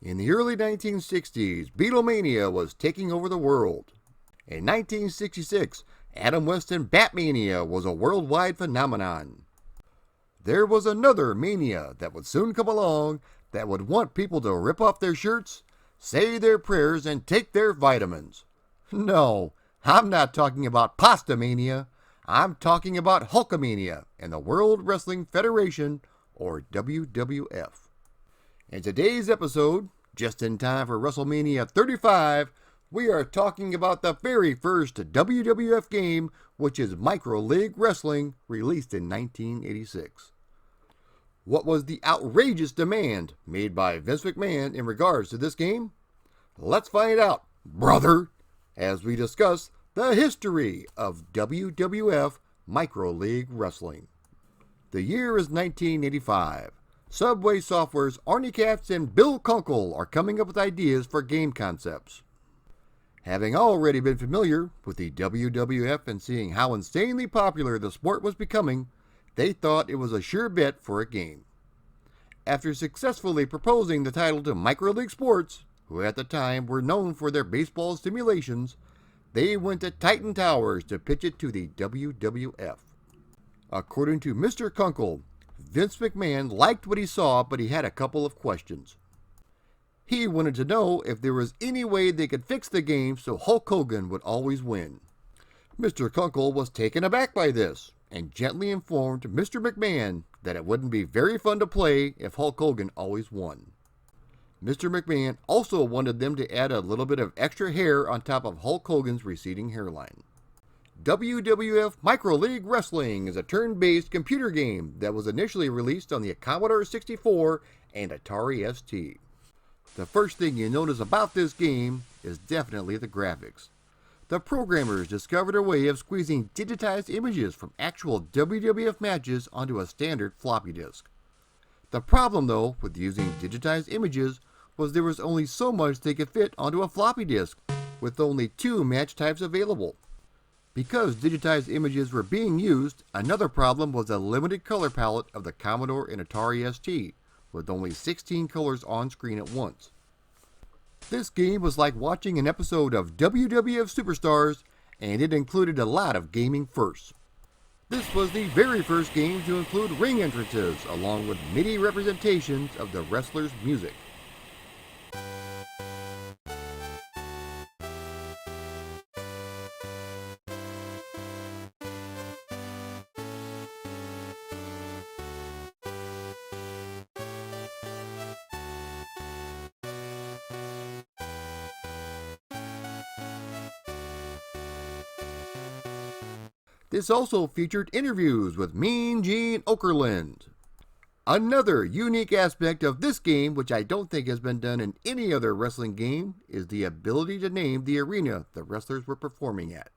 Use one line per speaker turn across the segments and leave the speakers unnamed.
In the early 1960s, Beatlemania was taking over the world. In 1966, Adam West and Batmania was a worldwide phenomenon. There was another mania that would soon come along that would want people to rip off their shirts, say their prayers, and take their vitamins. No, I'm not talking about Pasta Mania. I'm talking about Hulkamania and the World Wrestling Federation, or WWF. In today's episode, just in time for WrestleMania 35, we are talking about the very first WWF game, which is Micro League Wrestling, released in 1986. What was the outrageous demand made by Vince McMahon in regards to this game? Let's find out, brother, as we discuss the history of WWF Micro League Wrestling. The year is 1985. Subway Software's Arnie Katz and Bill Kunkel are coming up with ideas for game concepts. Having already been familiar with the WWF and seeing how insanely popular the sport was becoming, they thought it was a sure bet for a game. After successfully proposing the title to Micro League Sports, who at the time were known for their baseball simulations, they went to Titan Towers to pitch it to the WWF. According to Mr. Kunkel, Vince McMahon liked what he saw, but he had a couple of questions. He wanted to know if there was any way they could fix the game so Hulk Hogan would always win. Mr. Kunkel was taken aback by this, and gently informed Mr. McMahon that it wouldn't be very fun to play if Hulk Hogan always won. Mr. McMahon also wanted them to add a little bit of extra hair on top of Hulk Hogan's receding hairline. WWF Micro League Wrestling is a turn-based computer game that was initially released on the Commodore 64 and Atari ST. The first thing you notice about this game is definitely the graphics. The programmers discovered a way of squeezing digitized images from actual WWF matches onto a standard floppy disk. The problem, though, with using digitized images was there was only so much they could fit onto a floppy disk, with only 2 match types available. Because digitized images were being used, another problem was the limited color palette of the Commodore and Atari ST, with only 16 colors on screen at once. This game was like watching an episode of WWF Superstars, and it included a lot of gaming firsts. This was the very first game to include ring entrances, along with MIDI representations of the wrestlers' music. This also featured interviews with Mean Gene Okerlund. Another unique aspect of this game, which I don't think has been done in any other wrestling game, is the ability to name the arena the wrestlers were performing at.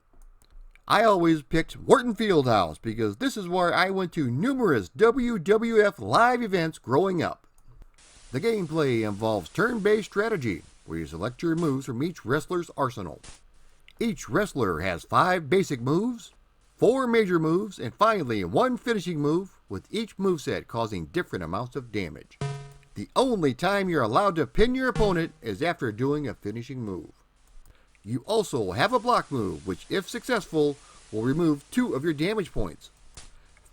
I always picked Wharton Fieldhouse because this is where I went to numerous WWF live events growing up. The gameplay involves turn-based strategy, where you select your moves from each wrestler's arsenal. Each wrestler has 5 basic moves, 4 major moves, and finally 1 finishing move, with each moveset causing different amounts of damage. The only time you're allowed to pin your opponent is after doing a finishing move. You also have a block move, which if successful, will remove 2 of your damage points.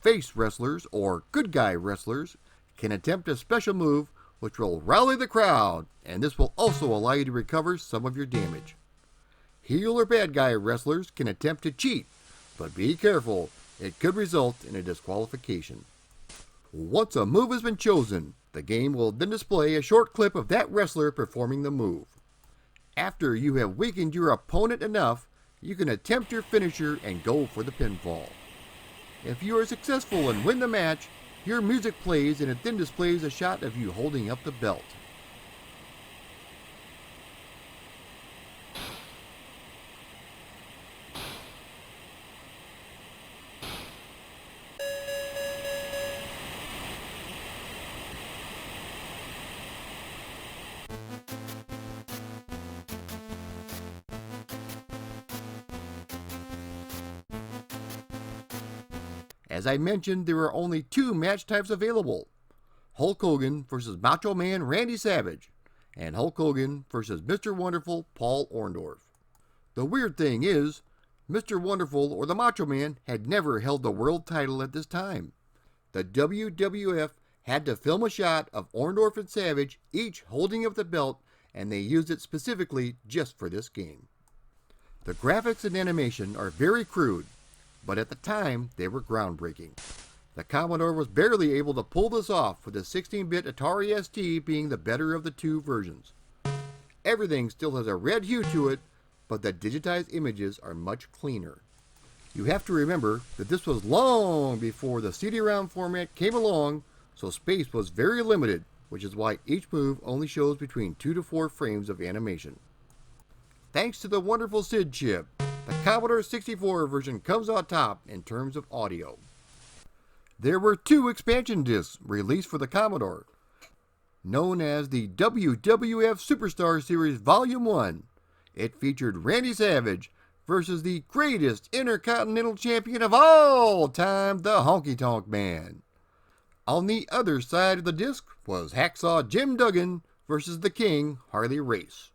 Face wrestlers, or good guy wrestlers, can attempt a special move which will rally the crowd, and this will also allow you to recover some of your damage. Heel or bad guy wrestlers can attempt to cheat, but be careful, it could result in a disqualification. Once a move has been chosen, the game will then display a short clip of that wrestler performing the move. After you have weakened your opponent enough, you can attempt your finisher and go for the pinfall. If you are successful and win the match, your music plays and it then displays a shot of you holding up the belt. As I mentioned, there are only 2 match types available: Hulk Hogan versus Macho Man Randy Savage, and Hulk Hogan versus Mr. Wonderful Paul Orndorff. The weird thing is, Mr. Wonderful or the Macho Man had never held the world title at this time. The WWF had to film a shot of Orndorff and Savage each holding up the belt, and they used it specifically just for this game. The graphics and animation are very crude, but at the time they were groundbreaking. The Commodore was barely able to pull this off, with the 16-bit Atari ST being the better of the two versions. Everything still has a red hue to it, but the digitized images are much cleaner. You have to remember that this was long before the CD-ROM format came along, so space was very limited, which is why each move only shows between 2 to 4 frames of animation. Thanks to the wonderful SID chip, the Commodore 64 version comes on top in terms of audio. There were 2 expansion discs released for the Commodore, known as the WWF Superstar Series Volume 1. It featured Randy Savage versus the greatest Intercontinental Champion of all time, the Honky Tonk Man. On the other side of the disc was Hacksaw Jim Duggan versus the King, Harley Race.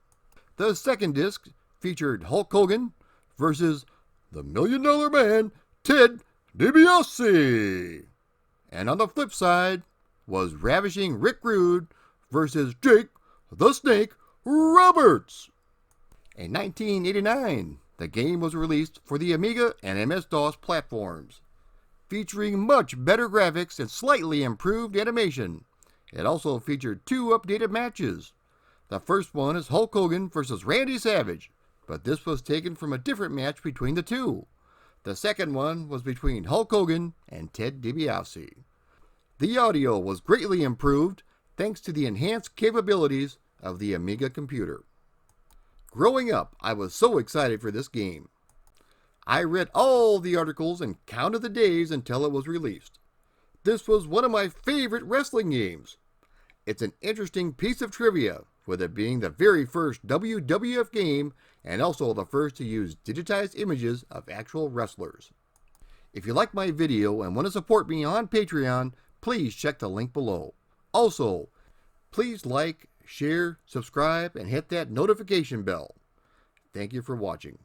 The second disc featured Hulk Hogan versus the $1 Million Man, Ted DiBiase. And on the flip side was Ravishing Rick Rude versus Jake the Snake Roberts. In 1989, the game was released for the Amiga and MS-DOS platforms, featuring much better graphics and slightly improved animation. It also featured 2 updated matches. The first one is Hulk Hogan versus Randy Savage, but this was taken from a different match between the two. The second one was between Hulk Hogan and Ted DiBiase. The audio was greatly improved thanks to the enhanced capabilities of the Amiga computer. Growing up, I was so excited for this game. I read all the articles and counted the days until it was released. This was one of my favorite wrestling games. It's an interesting piece of trivia, with it being the very first WWF game and also the first to use digitized images of actual wrestlers. If you like my video and want to support me on Patreon, please check the link below. Also, please like, share, subscribe, and hit that notification bell. Thank you for watching.